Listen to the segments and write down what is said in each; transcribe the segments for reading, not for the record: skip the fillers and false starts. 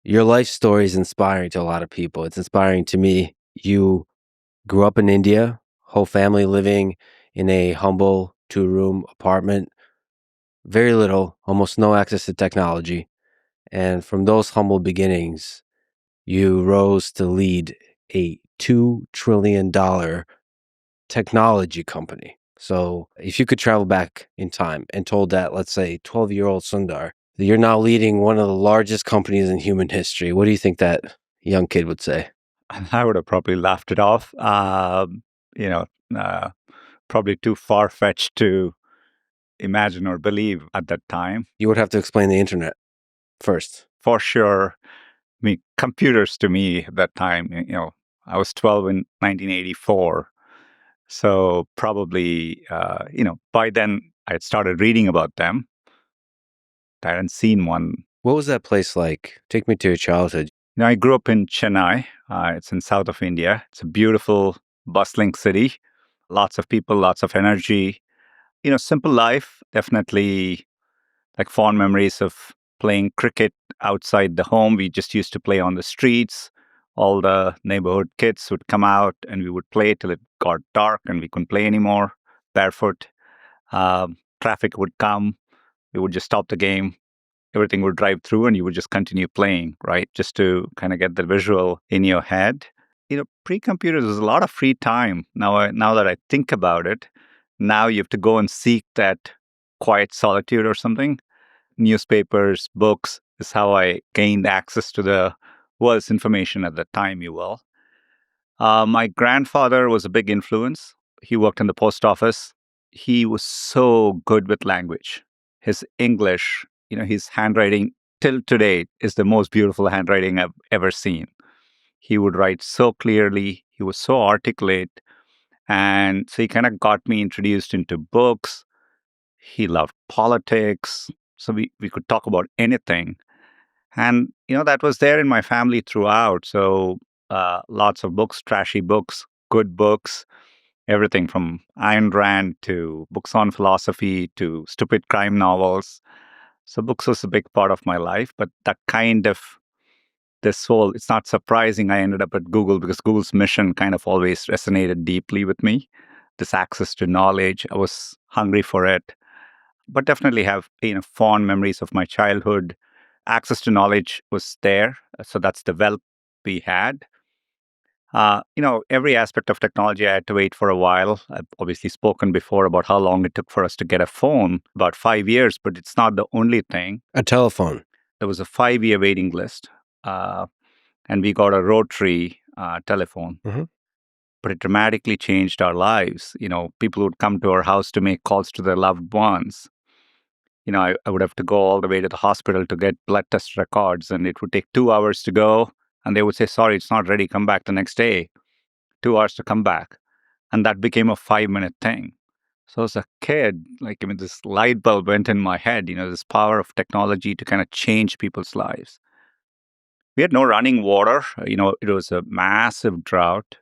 Your life story is inspiring to a lot of people. It's inspiring to me. You grew up in India, whole family living in a humble 2-room apartment, very little, almost no access to technology. And from those humble beginnings, you rose to lead a $2 trillion technology company. So if you could travel back in time and told that, let's say, 12-year-old Sundar, that you're now leading one of the largest companies in human history, what do you think that young kid would say? I would have probably laughed it off. You know, uh, Probably too far-fetched to imagine or believe at that time. You would have to explain the internet first. For sure, computers to me at that time, I was 12 in 1984. So probably, by then I had started reading about them. I hadn't seen one. What was that place like? Take me to your childhood. I grew up in Chennai. It's in south of India. It's a beautiful, bustling city. Lots of people, lots of energy. Simple life. Definitely like fond memories of playing cricket outside the home. We just used to play on the streets. All the neighborhood kids would come out and we would play till it got dark and we couldn't play anymore barefoot. Traffic would come. We would just stop the game. Everything would drive through and you would just continue playing, right? Just to kind of get the visual in your head. Pre-computers was a lot of free time. Now that I think about it, now you have to go and seek that quiet solitude or something. Newspapers, books is how I gained access to the world's information at that time, you will. My grandfather was a big influence. He worked in the post office. He was so good with language. His English, his handwriting till today is the most beautiful handwriting I've ever seen. He would write so clearly. He was so articulate. And so he kind of got me introduced into books. He loved politics. So we could talk about anything. And, that was there in my family throughout. So lots of books, trashy books, good books, everything from Ayn Rand to books on philosophy to stupid crime novels. So books was a big part of my life. But that kind of this whole, it's not surprising I ended up at Google because Google's mission kind of always resonated deeply with me. This access to knowledge, I was hungry for it, but definitely have fond memories of my childhood. Access to knowledge was there, so that's the wealth we had. Every aspect of technology I had to wait for a while. I've obviously spoken before about how long it took for us to get a phone, about 5 years, but it's not the only thing. A telephone. There was a 5-year waiting list. And we got a rotary telephone. Mm-hmm. But it dramatically changed our lives. People would come to our house to make calls to their loved ones. I would have to go all the way to the hospital to get blood test records, and it would take 2 hours to go. And they would say, sorry, it's not ready, come back the next day. 2 hours to come back. And that became a 5-minute thing. So as a kid, this light bulb went in my head, this power of technology to kind of change people's lives. We had no running water. It was a massive drought.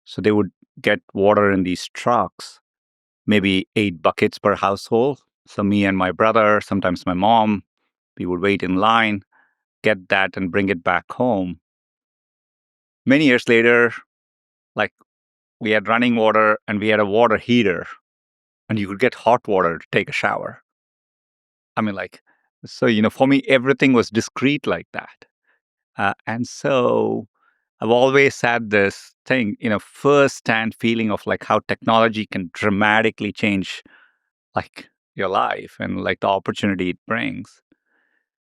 So they would get water in these trucks, maybe 8 buckets per household. So me and my brother, sometimes my mom, we would wait in line, get that and bring it back home. Many years later, we had running water and we had a water heater and you could get hot water to take a shower. For me, everything was discreet like that. And so I've always had this thing, first-hand feeling of how technology can dramatically change your life and the opportunity it brings.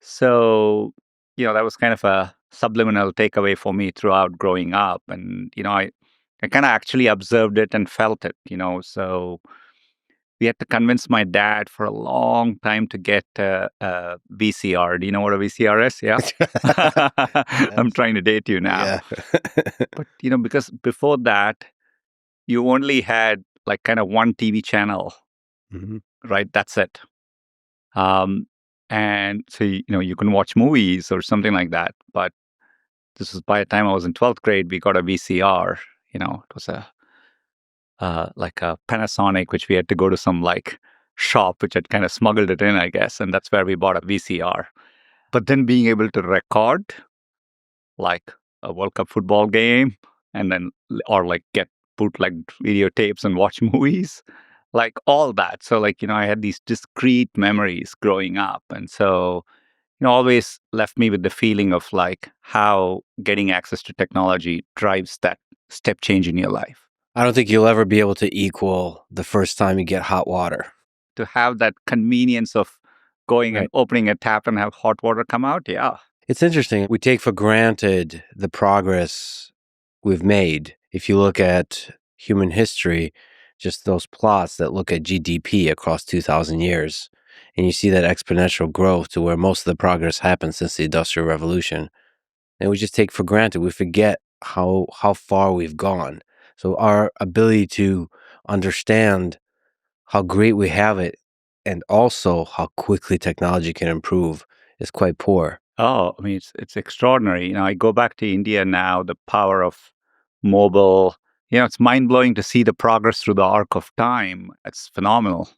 So, that was kind of a subliminal takeaway for me throughout growing up. And, I kind of actually observed it and felt it, so we had to convince my dad for a long time to get a VCR. Do you know what a VCR is? Yeah. I'm trying to date you now. Yeah. But, because before that, you only had kind of one TV channel, Mm-hmm. right? That's it. And so, you can watch movies or something like that. But this was by the time I was in 12th grade, we got a VCR. It was a Panasonic, which we had to go to some shop, which had kind of smuggled it in, I guess. And that's where we bought a VCR. But then being able to record like a World Cup football game and then, or like get bootleg videotapes and watch movies, like all that. So, like, I had these discrete memories growing up. And so, always left me with the feeling of like how getting access to technology drives that step change in your life. I don't think you'll ever be able to equal the first time you get hot water. To have that convenience of going and Right. opening a tap and have hot water come out. Yeah. It's interesting. We take for granted the progress we've made. If you look at human history, just those plots that look at GDP across 2,000 years, and you see that exponential growth to where most of the progress happened since the Industrial Revolution. And we just take for granted. We forget how far we've gone. So our ability to understand how great we have it and also how quickly technology can improve is quite poor. Oh, I mean, it's extraordinary. I go back to India now, the power of mobile. It's mind blowing to see the progress through the arc of time. It's phenomenal.